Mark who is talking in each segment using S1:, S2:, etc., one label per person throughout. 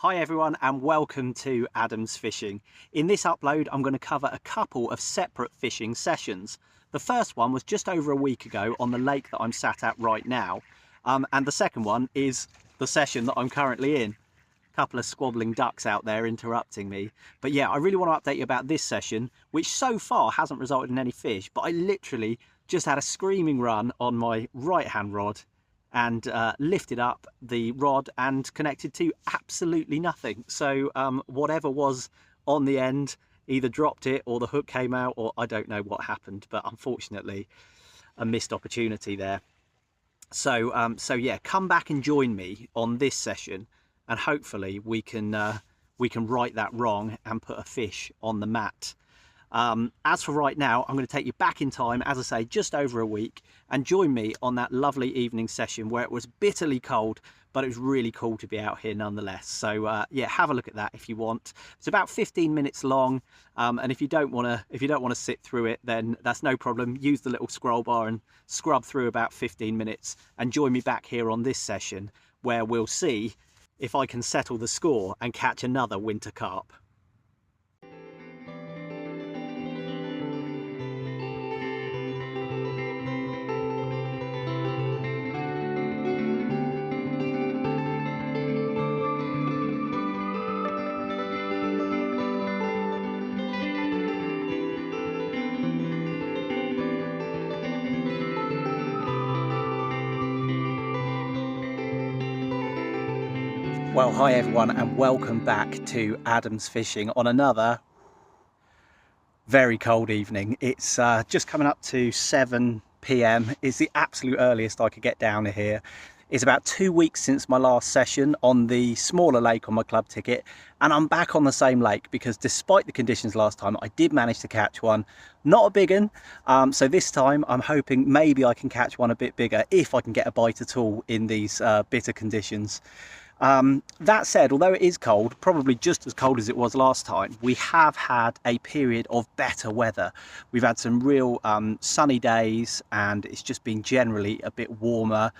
S1: Hi everyone and welcome to Adams Fishing. In this upload I'm going to cover a couple of separate fishing sessions. The first one was just over a week ago on the lake that I'm sat at right now, and the second one is the session that I'm currently in. A couple of squabbling ducks out there interrupting me. But yeah, I really want to update you about this session, which so far hasn't resulted in any fish, but I literally just had a screaming run on my right hand rod and lifted up the rod and connected to absolutely nothing. So whatever was on the end either dropped it or the hook came out, or I don't know what happened, but unfortunately a missed opportunity there. So yeah, come back and join me on this session and hopefully we can right that wrong and put a fish on the mat. As for right now, I'm going to take you back in time, as I say, just over a week, and join me on that lovely evening session where it was bitterly cold, but it was really cool to be out here nonetheless. So yeah, have a look at that if you want. It's about 15 minutes long, and if you don't want to sit through it, then that's no problem. Use the little scroll bar and scrub through about 15 minutes and join me back here on this session where we'll see if I can settle the score and catch another winter carp. Well, hi everyone and welcome back to Adams Fishing on another very cold evening. It's just coming up to 7 p.m. It's the absolute earliest I could get down here. It's about 2 weeks since my last session on the smaller lake on my club ticket, and I'm back on the same lake because despite the conditions last time, I did manage to catch one. Not a big one, so this time I'm hoping maybe I can catch one a bit bigger if I can get a bite at all in these bitter conditions. That said, although it is cold, probably just as cold as it was last time, we have had a period of better weather. We've had some real sunny days and it's just been generally a bit warmer.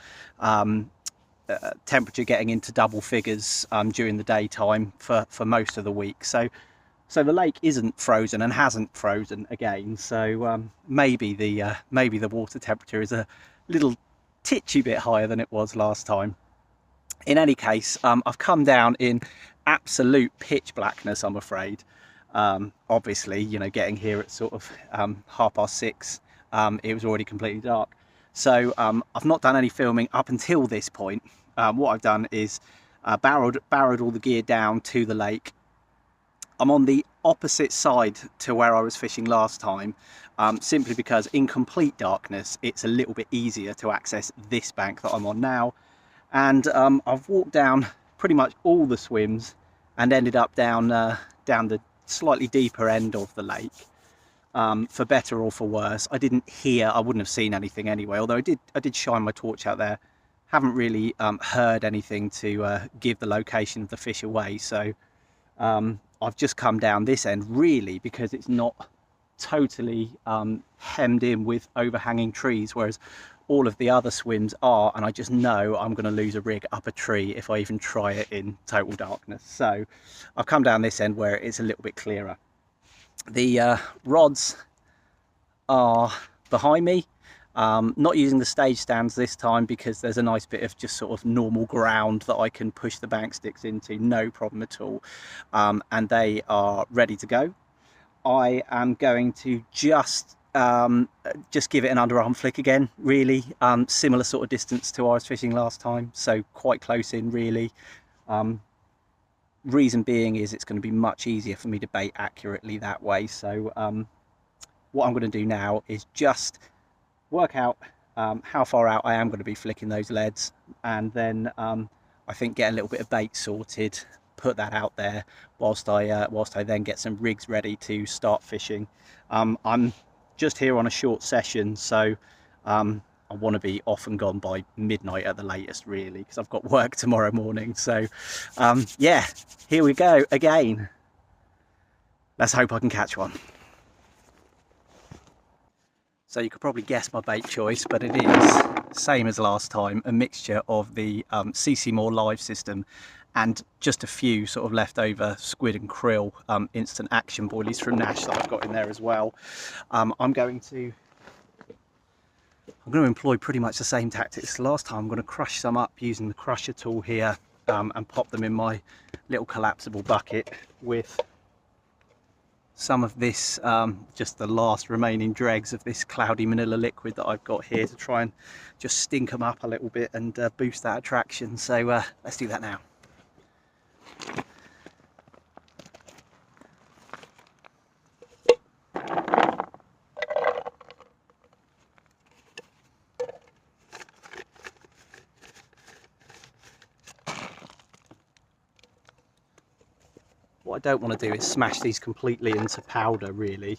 S1: Temperature getting into double figures during the daytime for most of the week. So the lake isn't frozen and hasn't frozen again. So maybe the water temperature is a little titchy bit higher than it was last time. In any case, I've come down in absolute pitch blackness, I'm afraid. Obviously, you know, getting here at sort of 6:30, it was already completely dark. So I've not done any filming up until this point. What I've done is barreled all the gear down to the lake. I'm on the opposite side to where I was fishing last time, simply because in complete darkness it's a little bit easier to access this bank that I'm on now. And I've walked down pretty much all the swims and ended up down the slightly deeper end of the lake. For better or for worse, I wouldn't have seen anything anyway, although I did shine my torch out there. Haven't really heard anything to give the location of the fish away, so I've just come down this end really because it's not totally hemmed in with overhanging trees, whereas all of the other swims are, and I just know I'm going to lose a rig up a tree if I even try it in total darkness. So I've come down this end where it's a little bit clearer. The rods are behind me. Not using the stage stands this time because there's a nice bit of just sort of normal ground that I can push the bank sticks into, no problem at all. And they are ready to go. I am going to just give it an underarm flick again, really. Similar sort of distance to I was fishing last time, so quite close in really. Reason being is it's going to be much easier for me to bait accurately that way. So what I'm going to do now is just work out how far out I am going to be flicking those leads, and then I think get a little bit of bait sorted, put that out there whilst I then get some rigs ready to start fishing. I'm just here on a short session, so I want to be off and gone by midnight at the latest really, because I've got work tomorrow morning. So yeah, here we go again. Let's hope I can catch one. So you could probably guess my bait choice, but it is, same as last time, a mixture of the CC More live system and just a few sort of leftover squid and krill instant action boilies from Nash that I've got in there as well. I'm going to employ pretty much the same tactics last time. I'm going to crush some up using the crusher tool here and pop them in my little collapsible bucket with some of this, just the last remaining dregs of this cloudy manila liquid that I've got here, to try and just stink them up a little bit and boost that attraction. So let's do that now. What I don't want to do is smash these completely into powder really.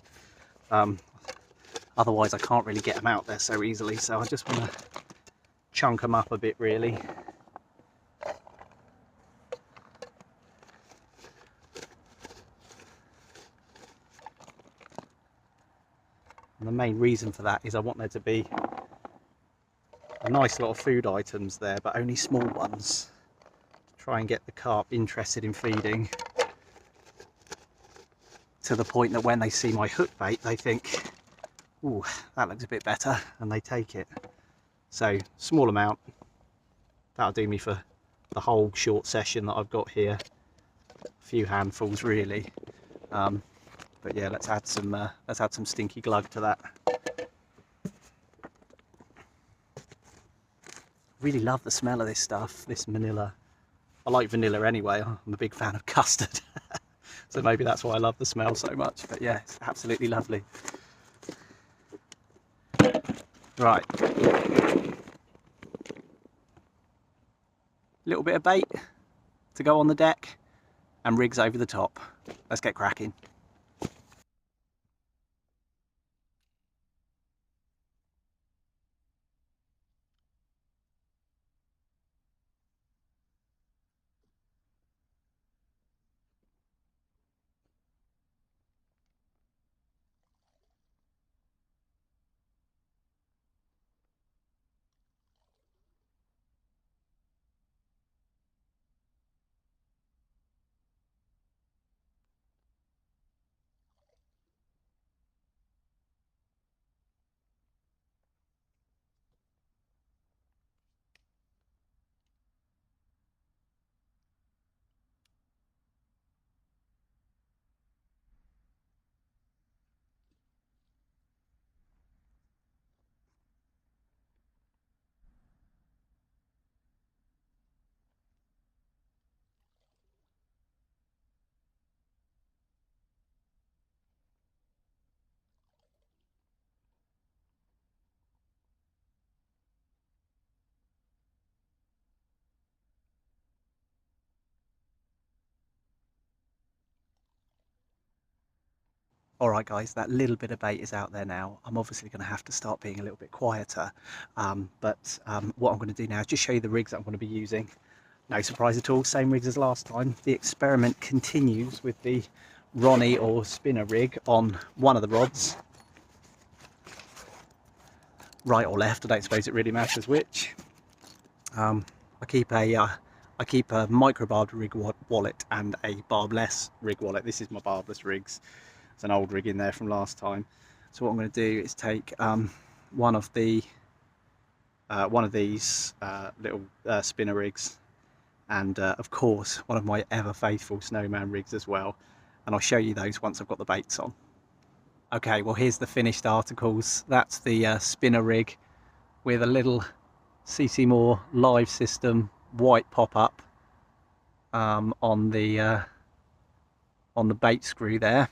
S1: Otherwise I can't really get them out there so easily, so I just want to chunk them up a bit really. And the main reason for that is I want there to be a nice lot of food items there, but only small ones, to try and get the carp interested in feeding, to the point that when they see my hook bait they think, ooh, that looks a bit better, and they take it. So small amount, that'll do me for the whole short session that I've got here. A few handfuls really, but yeah, let's add some stinky glug to that. Really love the smell of this stuff, this manila. I like vanilla anyway, I'm a big fan of custard. So maybe that's why I love the smell so much, but yeah, it's absolutely lovely. Right, little bit of bait to go on the deck and rigs over the top. Let's get cracking. All right, guys, that little bit of bait is out there now. I'm obviously going to have to start being a little bit quieter. But what I'm going to do now is just show you the rigs that I'm going to be using. No surprise at all, same rigs as last time. The experiment continues with the Ronnie or spinner rig on one of the rods. Right or left, I don't suppose it really matters which. I keep a micro barbed rig wallet and a barbless rig wallet. This is my barbless rigs. It's an old rig in there from last time. So what I'm going to do is take one of these little spinner rigs, and of course one of my ever faithful snowman rigs as well, and I'll show you those once I've got the baits on. Okay, well here's the finished articles. That's the spinner rig with a little CC Moore live system white pop-up on the bait screw there.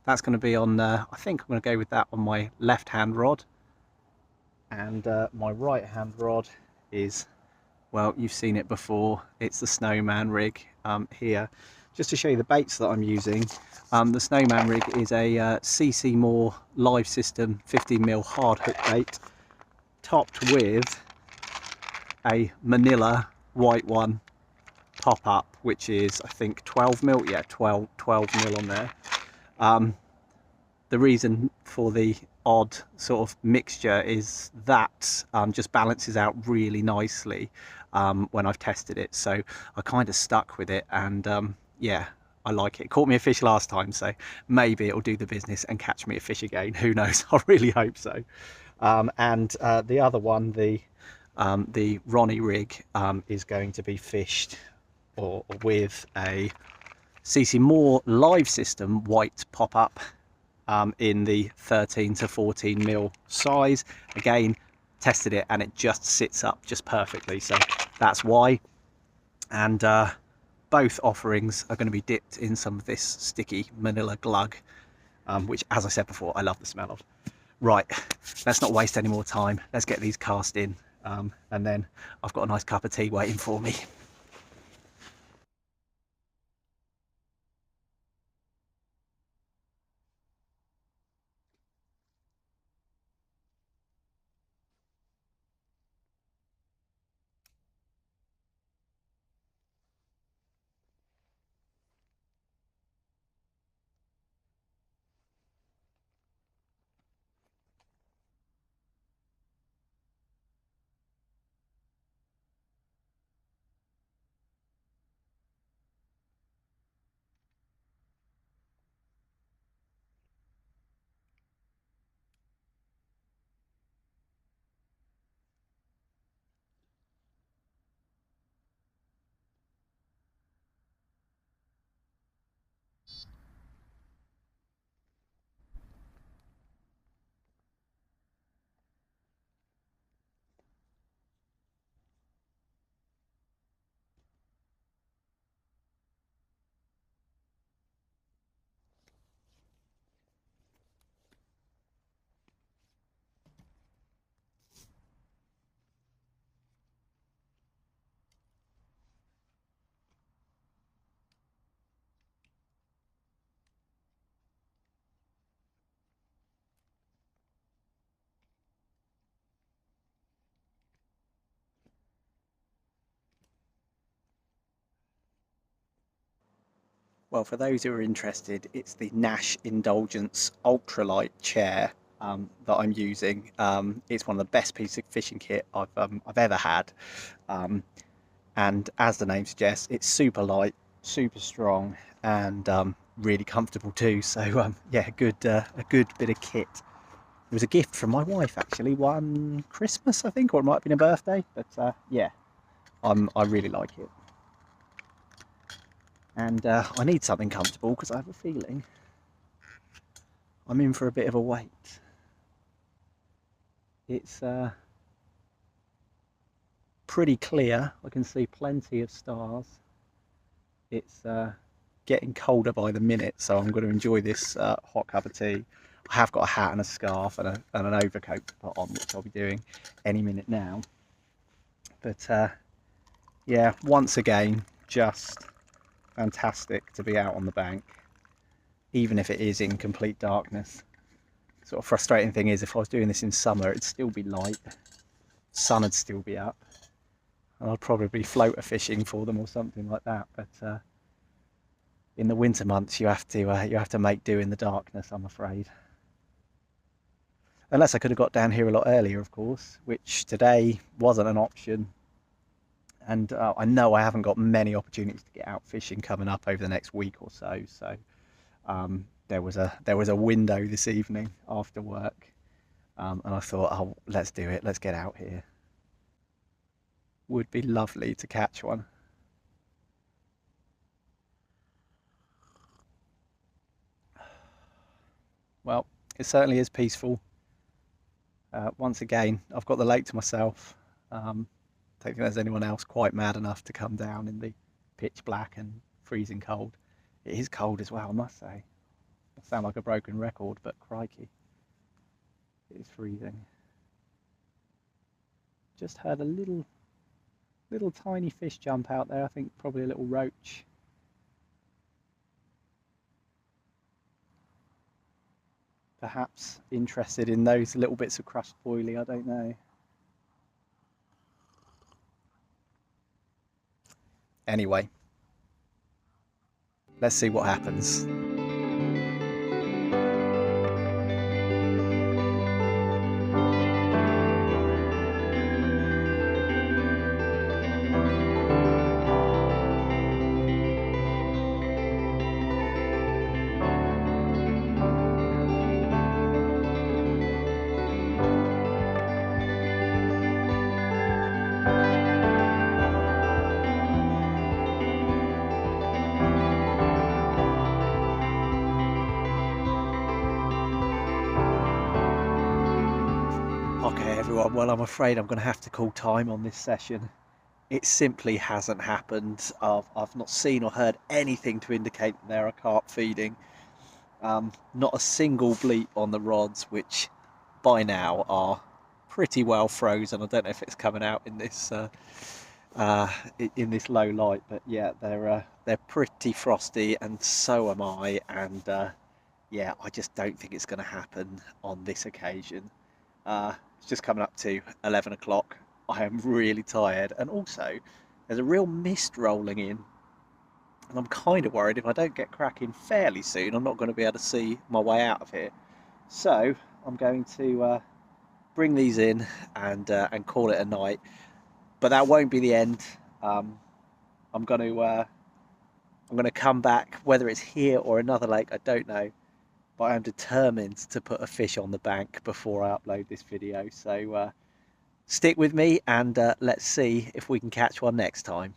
S1: That's going to be on, I think I'm going to go with that on my left hand rod. And my right hand rod is, well, you've seen it before. It's the Snowman rig here. Just to show you the baits that I'm using, the Snowman rig is a CC Moore live system 15mm hard hook bait, topped with a Manila white one pop-up, which is, I think, 12mm. Yeah, 12mm on there. The reason for the odd sort of mixture is that just balances out really nicely when I've tested it. So I kind of stuck with it, and yeah, I like it. It caught me a fish last time, so maybe it'll do the business and catch me a fish again. Who knows? I really hope so. And the other one, the Ronnie rig, is going to be fished or with a CC Moore live system white pop-up in the 13 to 14mm size. Again, tested it and it just sits up just perfectly, so that's why. And both offerings are going to be dipped in some of this sticky Manila glug, which, as I said before, I love the smell of. Right, let's not waste any more time. Let's get these cast in, and then I've got a nice cup of tea waiting for me. Well, for those who are interested, it's the Nash Indulgence Ultralight chair that I'm using. It's one of the best pieces of fishing kit I've ever had, and as the name suggests, it's super light, super strong, and really comfortable too. So yeah, a good bit of kit. It was a gift from my wife, actually, one Christmas, I think, or it might have been a birthday. But yeah, I really like it. And I need something comfortable because I have a feeling I'm in for a bit of a wait. It's pretty clear. I can see plenty of stars. It's getting colder by the minute, so I'm going to enjoy this hot cup of tea. I have got a hat and a scarf and an overcoat to put on, which I'll be doing any minute now. But yeah, once again, just fantastic to be out on the bank. even if it is in complete darkness. Sort of frustrating thing is, if I was doing this in summer, it'd still be light, sun would still be up, and I'd probably be floater fishing for them or something like that. But in the winter months, you have to make do in the darkness, I'm afraid. Unless I could have got down here a lot earlier, of course, which today wasn't an option. And I know I haven't got many opportunities to get out fishing coming up over the next week or so. So there was a window this evening after work, and I thought, oh, let's do it. Let's get out here. Would be lovely to catch one. Well, it certainly is peaceful. Once again, I've got the lake to myself. Don't think there's anyone else quite mad enough to come down in the pitch black and freezing cold. It is cold as well, I must say. I sound like a broken record, but crikey, it is freezing. Just heard a little tiny fish jump out there. I think probably a little roach. Perhaps interested in those little bits of crushed boilie, I don't know. Anyway, let's see what happens. Okay everyone, well I'm afraid I'm going to have to call time on this session. It simply hasn't happened. I've not seen or heard anything to indicate that there are carp feeding. Not a single bleep on the rods, which by now are pretty well frozen. I don't know if it's coming out in this low light, but yeah, they're pretty frosty, and so am I. And yeah, I just don't think it's going to happen on this occasion. It's just coming up to 11 o'clock. I am really tired, and also there's a real mist rolling in, and I'm kind of worried if I don't get cracking fairly soon, I'm not going to be able to see my way out of here. So I'm going to bring these in and call it a night. But that won't be the end. I'm going to come back, whether it's here or another lake, I don't know. But I am determined to put a fish on the bank before I upload this video. So stick with me, and let's see if we can catch one next time.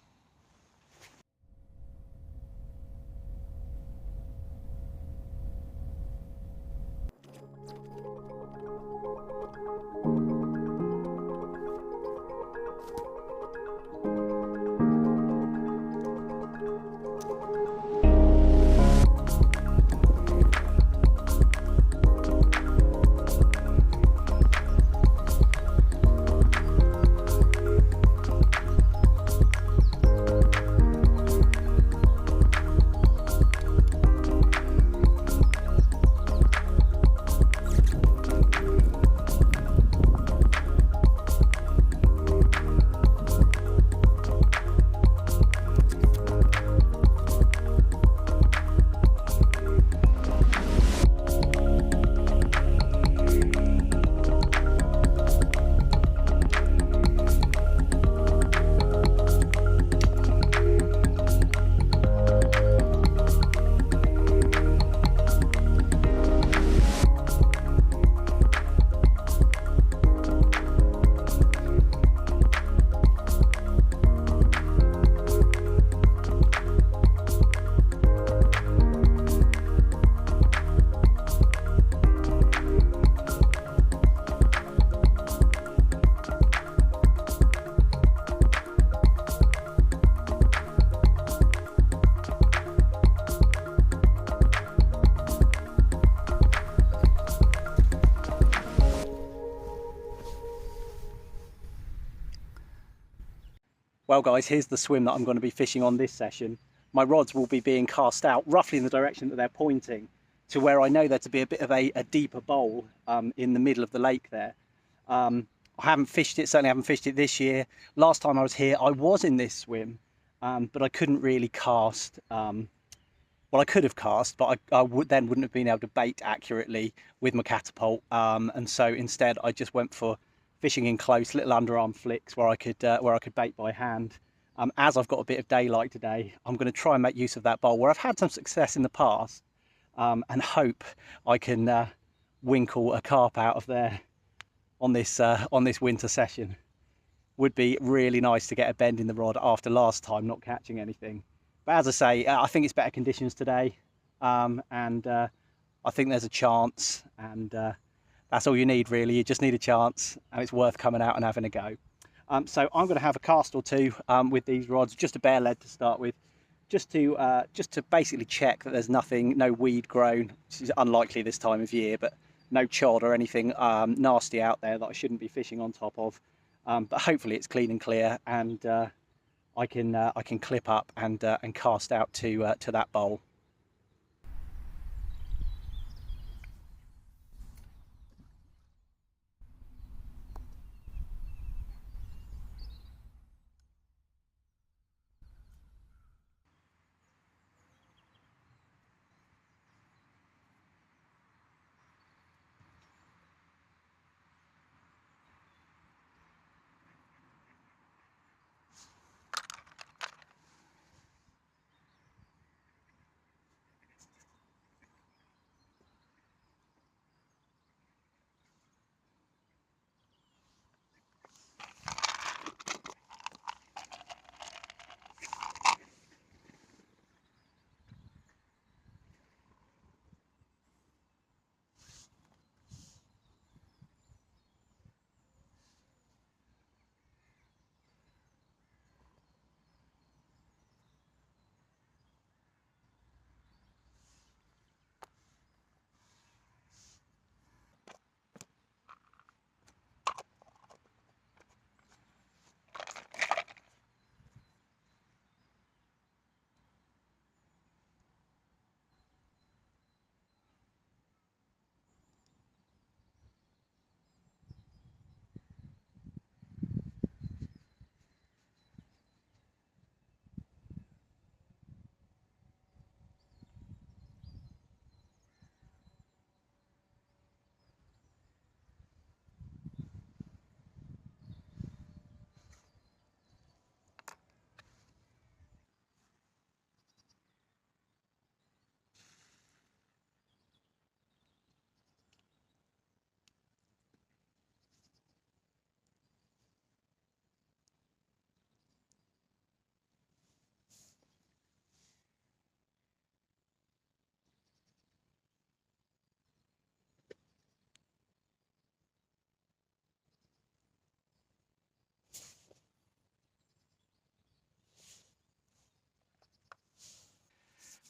S1: Well guys, here's the swim that I'm going to be fishing on this session. My rods will be being cast out roughly in the direction that they're pointing. to where I know there to be a bit of a deeper bowl in the middle of the lake there. I haven't fished it, certainly haven't fished it this year. Last time I was here, I was in this swim, but I couldn't really cast. Well, I could have cast, but I wouldn't have been able to bait accurately with my catapult. And so instead, I just went for fishing in close, little underarm flicks where I could bait by hand. As I've got a bit of daylight today, I'm going to try and make use of that bowl where I've had some success in the past, and hope I can winkle a carp out of there on this winter session. Would be really nice to get a bend in the rod after last time not catching anything. But as I say, I think it's better conditions today, and I think there's a chance, and that's all you need really. You just need a chance, and it's worth coming out and having a go. So I'm going to have a cast or two with these rods, just a bare lead to start with, just to basically check that there's nothing, no weed grown, which is unlikely this time of year, but no chod or anything nasty out there that I shouldn't be fishing on top of. But hopefully it's clean and clear, and I can clip up and cast out to that bowl.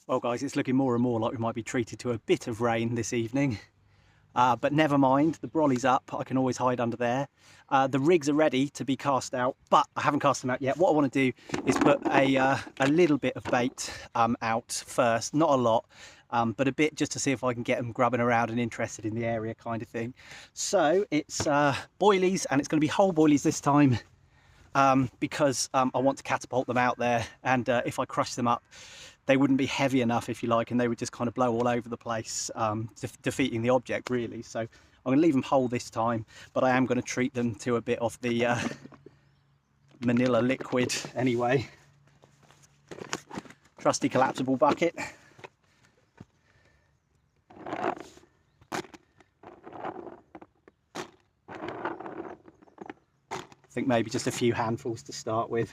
S1: Well guys, it's looking more and more like we might be treated to a bit of rain this evening. But never mind, the brolly's up, I can always hide under there. The rigs are ready to be cast out, but I haven't cast them out yet. What I want to do is put a little bit of bait out first, not a lot, but a bit just to see if I can get them grubbing around and interested in the area kind of thing. So it's boilies, and it's going to be whole boilies this time, because I want to catapult them out there, and if I crush them up, they wouldn't be heavy enough, if you like, and they would just kind of blow all over the place, defeating the object really. So I'm going to leave them whole this time, but I am going to treat them to a bit of the Manila liquid anyway. Trusty collapsible bucket. I think maybe just a few handfuls to start with.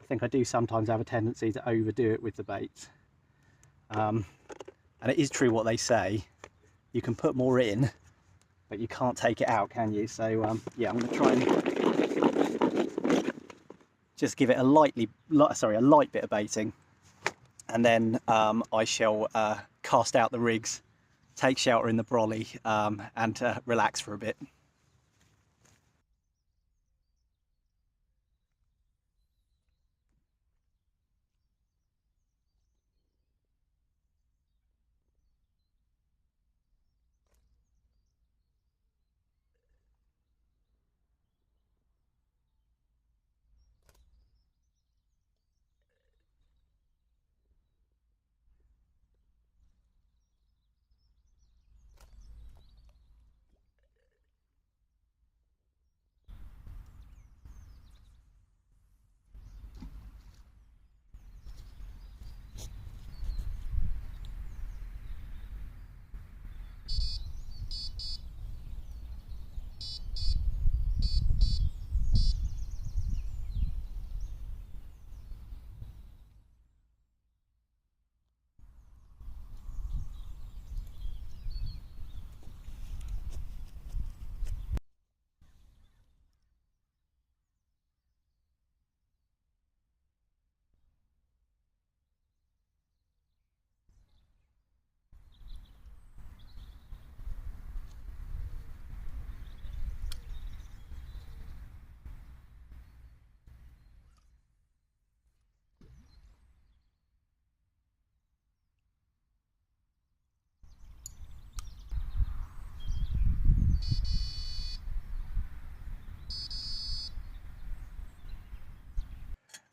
S1: I think I do sometimes have a tendency to overdo it with the bait. And it is true what they say, you can put more in, but you can't take it out, can you? So yeah, I'm going to try and just give it a light bit of baiting, and then I shall cast out the rigs, take shelter in the brolly, and relax for a bit.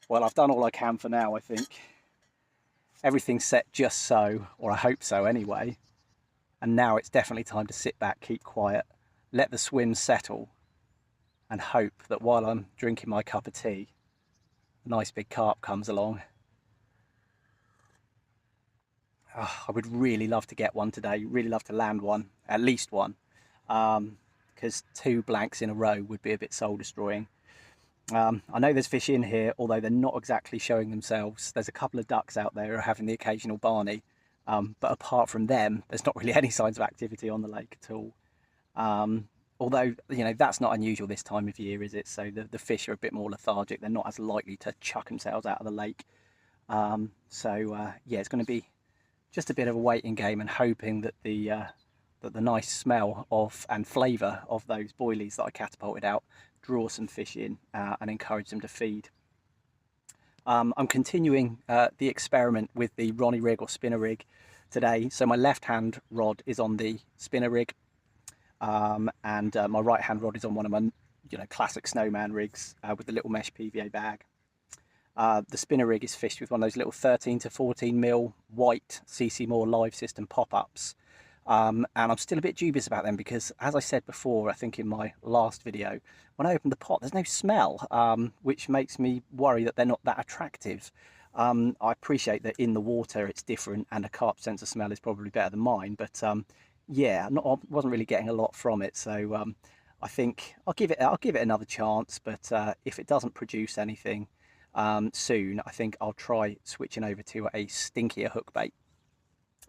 S1: Well, I've done all I can for now, I think. Everything's set just so, or I hope so anyway. And now it's definitely time to sit back, keep quiet, let the swim settle, and hope that while I'm drinking my cup of tea, a nice big carp comes along. Oh, I would really love to get one today, really love to land one, at least one, because 2 blanks in a row would be a bit soul destroying. I know there's fish in here, although they're not exactly showing themselves. There's a couple of ducks out there who are having the occasional barney, but apart from them, there's not really any signs of activity on the lake at all. Although, you know, that's not unusual this time of year, is it? So the fish are a bit more lethargic. They're not as likely to chuck themselves out of the lake. Yeah, it's going to be just a bit of a waiting game and hoping that the nice smell of and flavour of those boilies that I catapulted out draw some fish in and encourage them to feed. I'm continuing the experiment with the Ronnie rig or spinner rig today. So my left hand rod is on the spinner rig, and my right hand rod is on one of my classic snowman rigs with the little mesh PVA bag. The spinner rig is fished with one of those little 13 to 14 mil white CC Moore live system pop-ups. And I'm still a bit dubious about them because, as I said before, I think in my last video, when I opened the pot, there's no smell, which makes me worry that they're not that attractive. I appreciate that in the water it's different and a carp sense of smell is probably better than mine, but yeah, I wasn't really getting a lot from it. So I think I'll give it another chance, but if it doesn't produce anything soon, I think I'll try switching over to a stinkier hook bait.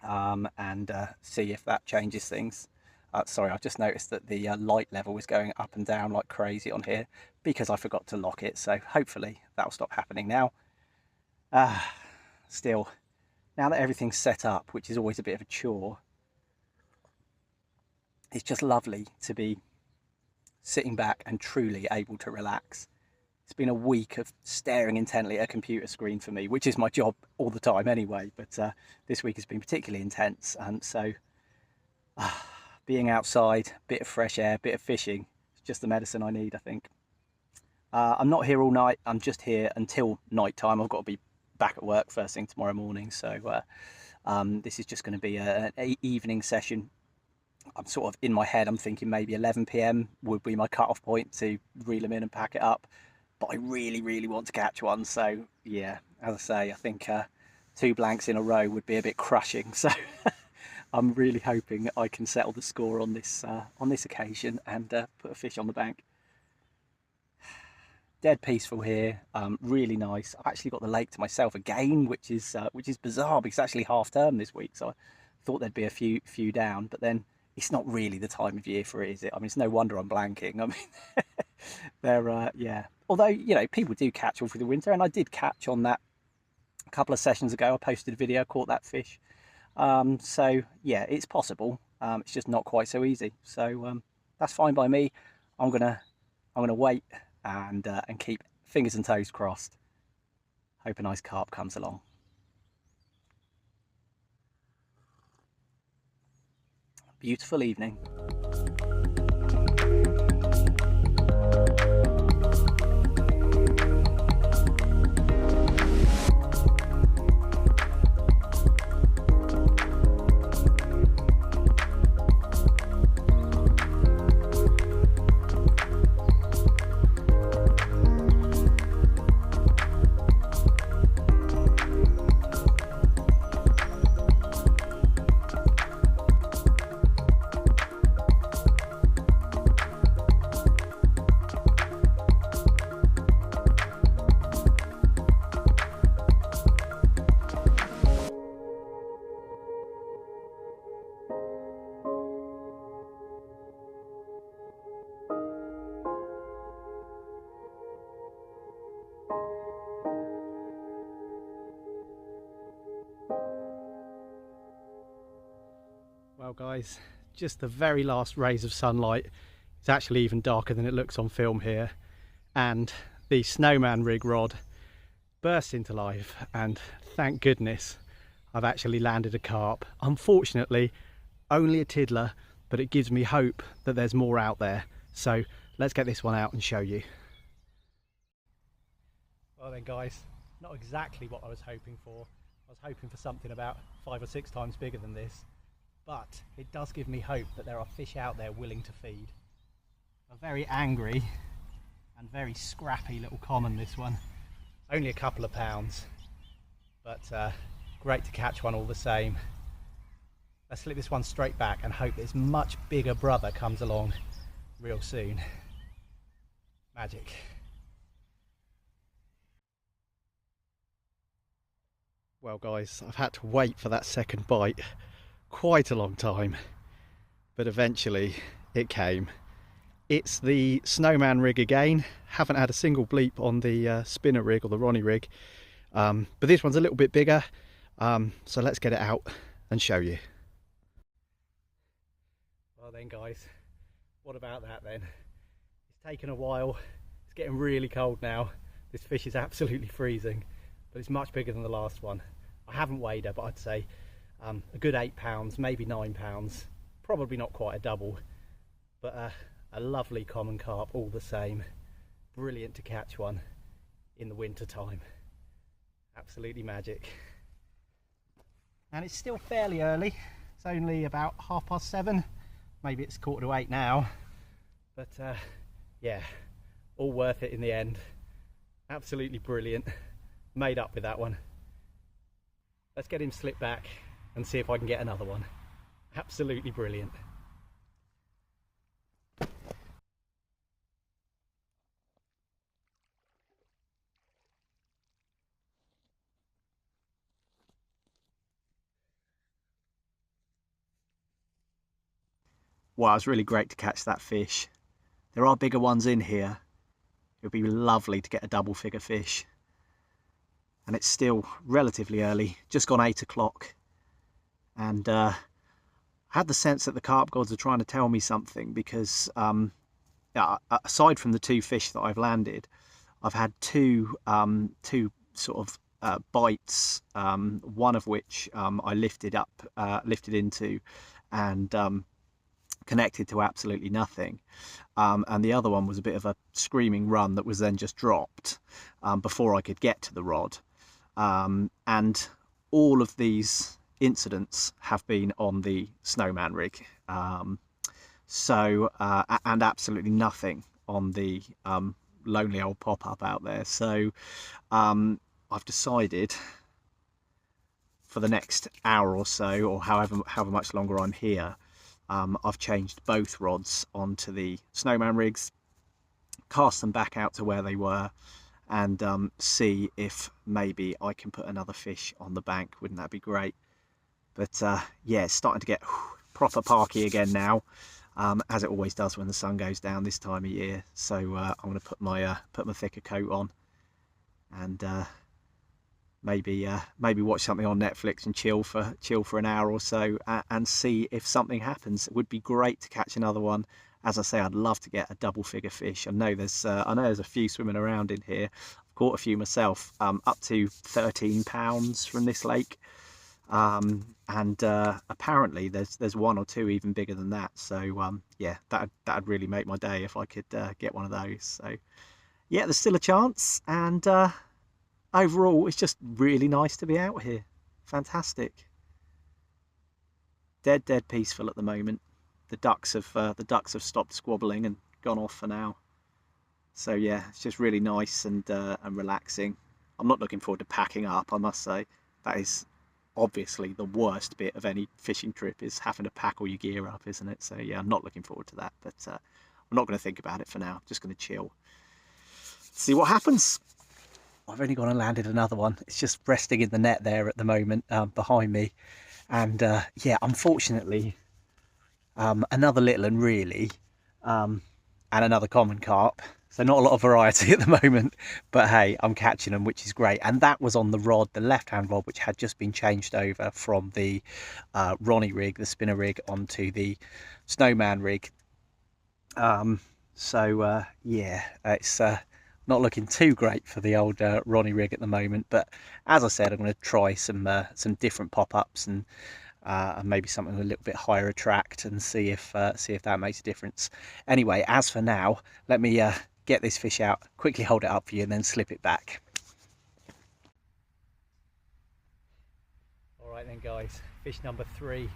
S1: And see if that changes things. Sorry, I've just noticed that the light level is going up and down like crazy on here because I forgot to lock it, so hopefully that'll stop happening now. Still, now that everything's set up, which is always a bit of a chore, it's just lovely to be sitting back and truly able to relax. It's been a week of staring intently at a computer screen for me, which is my job all the time anyway, but this week has been particularly intense, and so being outside, bit of fresh air, bit of fishing, it's just the medicine I need, I think. I'm not here all night, I'm just here until night time. I've got to be back at work first thing tomorrow morning, so this is just going to be an evening session. I'm sort of in my head, I'm thinking maybe 11 PM would be my cut-off point to reel them in and pack it up. But I really want to catch one, so yeah, as I say, I think 2 blanks in a row would be a bit crushing, so I'm really hoping I can settle the score on this occasion and put a fish on the bank. Dead peaceful here, really nice. I've actually got the lake to myself again, which is bizarre because it's actually half term this week, so I thought there'd be a few down, but then it's not really the time of year for it, is it? I mean, it's no wonder I'm blanking. I mean, they're yeah. Although, you know, people do catch all through the winter, and I did catch on that a couple of sessions ago. I posted a video, caught that fish. So yeah, it's possible. It's just not quite so easy. So that's fine by me. I'm gonna wait and keep fingers and toes crossed. Hope a nice carp comes along. Beautiful evening. Well guys, just the very last rays of sunlight. It's actually even darker than it looks on film here, and the snowman rig rod burst into life, and thank goodness I've actually landed a carp. Unfortunately only a tiddler, but it gives me hope that there's more out there. So let's get this one out and show you. Well then guys, Not exactly what I was hoping for. I was hoping for something about 5 or 6 times bigger than this, but it does give me hope that there are fish out there willing to feed. A very angry and very scrappy little common, this one. Only a couple of pounds, but great to catch one all the same. Let's slip this one straight back and hope this much bigger brother comes along real soon. Magic. Well guys, I've had to wait for that second bite quite a long time, but eventually it came. It's the Snowman rig again. Haven't had a single bleep on the spinner rig or the Ronnie rig, but this one's a little bit bigger, so let's get it out and show you. Well then guys, what about that then? It's taken a while, it's getting really cold now. This fish is absolutely freezing, but it's much bigger than the last one. I haven't weighed her, but I'd say a good 8 pounds, maybe 9 pounds. Probably not quite a double, but a lovely common carp all the same. Brilliant to catch one in the winter time. Absolutely magic. And it's still fairly early. It's only about 7:30. Maybe it's 7:45 now. But yeah, all worth it in the end. Absolutely brilliant. Made up with that one. Let's get him slipped back and see if I can get another one. Absolutely brilliant. Wow, it was really great to catch that fish. There are bigger ones in here. It would be lovely to get a double figure fish. And it's still relatively early, just gone 8 o'clock. And I had the sense that the carp gods are trying to tell me something, because aside from the 2 fish that I've landed, I've had two sort of bites, one of which I lifted into and connected to absolutely nothing, and the other one was a bit of a screaming run that was then just dropped before I could get to the rod. And all of these incidents have been on the Snowman rig, and absolutely nothing on the lonely old pop-up out there. So I've decided for the next hour or so, or however much longer I'm here, I've changed both rods onto the Snowman rigs, cast them back out to where they were, and see if maybe I can put another fish on the bank. Wouldn't that be great? But yeah, it's starting to get proper parky again now, as it always does when the sun goes down this time of year. So I'm going to put my thicker coat on, and maybe watch something on Netflix and chill for an hour or so, and see if something happens. It would be great to catch another one. As I say, I'd love to get a double figure fish. I know there's a few swimming around in here. I've caught a few myself, up to 13 pounds from this lake, and apparently there's 1 or 2 even bigger than that. So yeah, that'd really make my day if I could get one of those. So yeah, there's still a chance, and overall it's just really nice to be out here. Fantastic. Dead peaceful at the moment. The ducks have stopped squabbling and gone off for now. So yeah, it's just really nice and relaxing. I'm not looking forward to packing up, I must say. That is obviously the worst bit of any fishing trip, is having to pack all your gear up, isn't it? So yeah, I'm not looking forward to that, but I'm not going to think about it for now. I'm just going to chill, see what happens. I've only gone and landed another one. It's just resting in the net there at the moment, behind me, and yeah, unfortunately another little one really, and another common carp. So not a lot of variety at the moment, but hey, I'm catching them, which is great. And that was on the rod, the left-hand rod, which had just been changed over from the Ronnie rig, the spinner rig, onto the Snowman rig. So yeah, it's not looking too great for the old Ronnie rig at the moment. But as I said, I'm going to try some different pop-ups and maybe something a little bit higher attract, and see if that makes a difference. Anyway, as for now, let me get this fish out, quickly hold it up for you, and then slip it back. Right then guys, fish number 3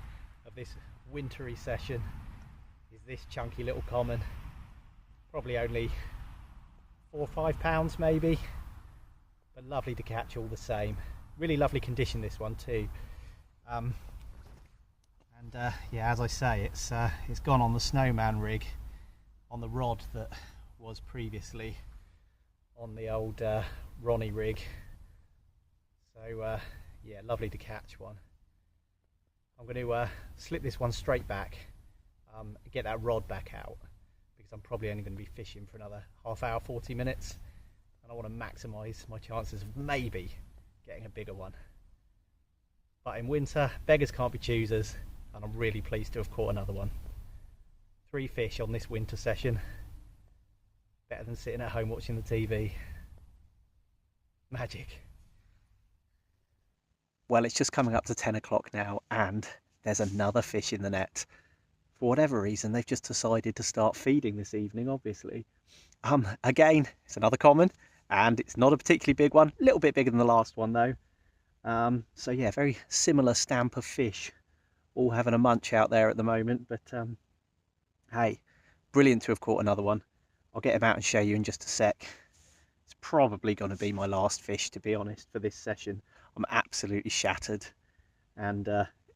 S1: of this wintry session is this chunky little common. Probably only 4 or 5 pounds maybe, but lovely to catch all the same. Really lovely condition this one too. Yeah, as I say, it's gone on the Snowman rig on the rod that was previously on the old Ronnie rig. So yeah, lovely to catch one. I'm going to slip this one straight back, get that rod back out, because I'm probably only going to be fishing for another half hour, 40 minutes, and I want to maximise my chances of maybe getting a bigger one. But in winter, beggars can't be choosers, and I'm really pleased to have caught another one. 3 fish on this winter session. Better than sitting at home watching the TV. Magic. Well, it's just coming up to 10 o'clock now, and there's another fish in the net. For whatever reason, they've just decided to start feeding this evening, obviously. Again, it's another common, and it's not a particularly big one. A little bit bigger than the last one, though. So yeah, very similar stamp of fish. All having a munch out there at the moment, but hey, brilliant to have caught another one. I'll get him out and show you in just a sec. It's probably going to be my last fish, to be honest, for this session. I'm absolutely shattered, and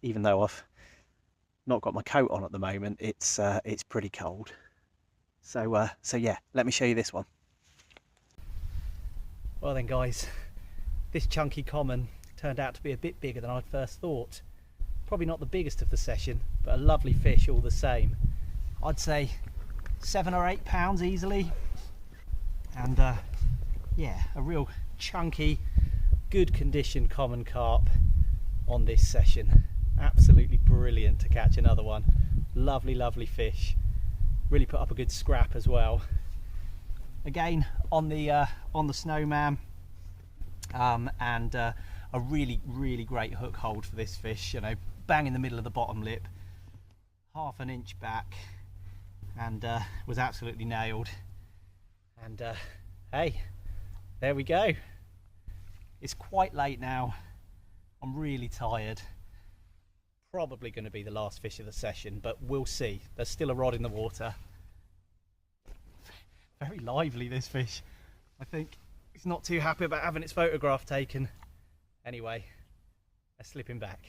S1: even though I've not got my coat on at the moment, it's pretty cold. So yeah, let me show you this one. Well then guys, this chunky common turned out to be a bit bigger than I'd first thought. Probably not the biggest of the session, but a lovely fish all the same. I'd say 7 or 8 pounds easily, and yeah, a real chunky, good condition common carp on this session. Absolutely brilliant to catch another one. Lovely, lovely fish. Really put up a good scrap as well. Again on the Snowman, and a really, really great hook hold for this fish. You know, bang in the middle of the bottom lip, half an inch back, and was absolutely nailed. And hey, there we go. It's quite late now. I'm really tired. Probably going to be the last fish of the session, but we'll see. There's still a rod in the water. Very lively, this fish. I think it's not too happy about having its photograph taken. Anyway, let's slip him back.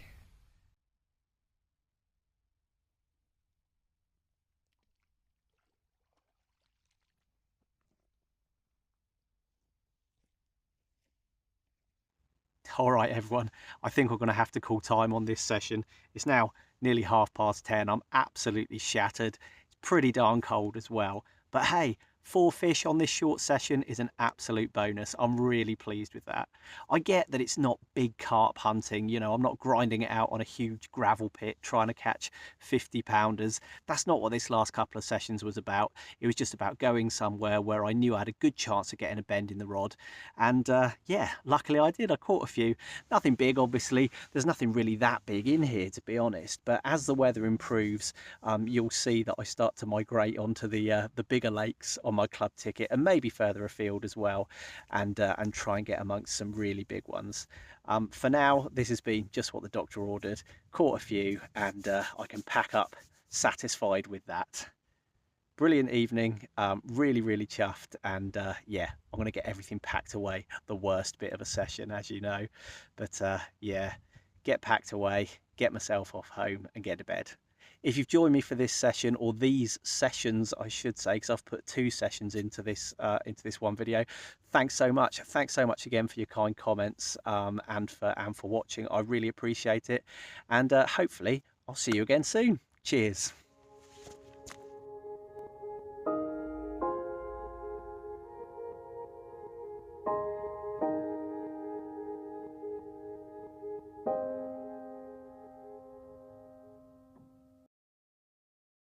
S1: All right, everyone, I think we're going to have to call time on this session. It's now nearly 10:30. I'm absolutely shattered. It's pretty darn cold as well. But hey, 4 fish on this short session is an absolute bonus. I'm really pleased with that. I get that it's not big carp hunting, you know, I'm not grinding it out on a huge gravel pit trying to catch 50 pounders. That's not what this last couple of sessions was about. It was just about going somewhere where I knew I had a good chance of getting a bend in the rod. And yeah, luckily I did. I caught a few. Nothing big, obviously. There's nothing really that big in here, to be honest. But as the weather improves, you'll see that I start to migrate onto the bigger lakes on my club ticket, and maybe further afield as well, and try and get amongst some really big ones. For now, this has been just what the doctor ordered. Caught a few, and I can pack up satisfied with that. Brilliant evening, really, really chuffed, and yeah, I'm going to get everything packed away. The worst bit of a session, as you know, but yeah, get packed away, get myself off home and get to bed. If you've joined me for this session, or these sessions I should say, because I've put 2 sessions into this one video, thanks so much. Thanks so much again for your kind comments, and for watching. I really appreciate it, and hopefully I'll see you again soon. Cheers.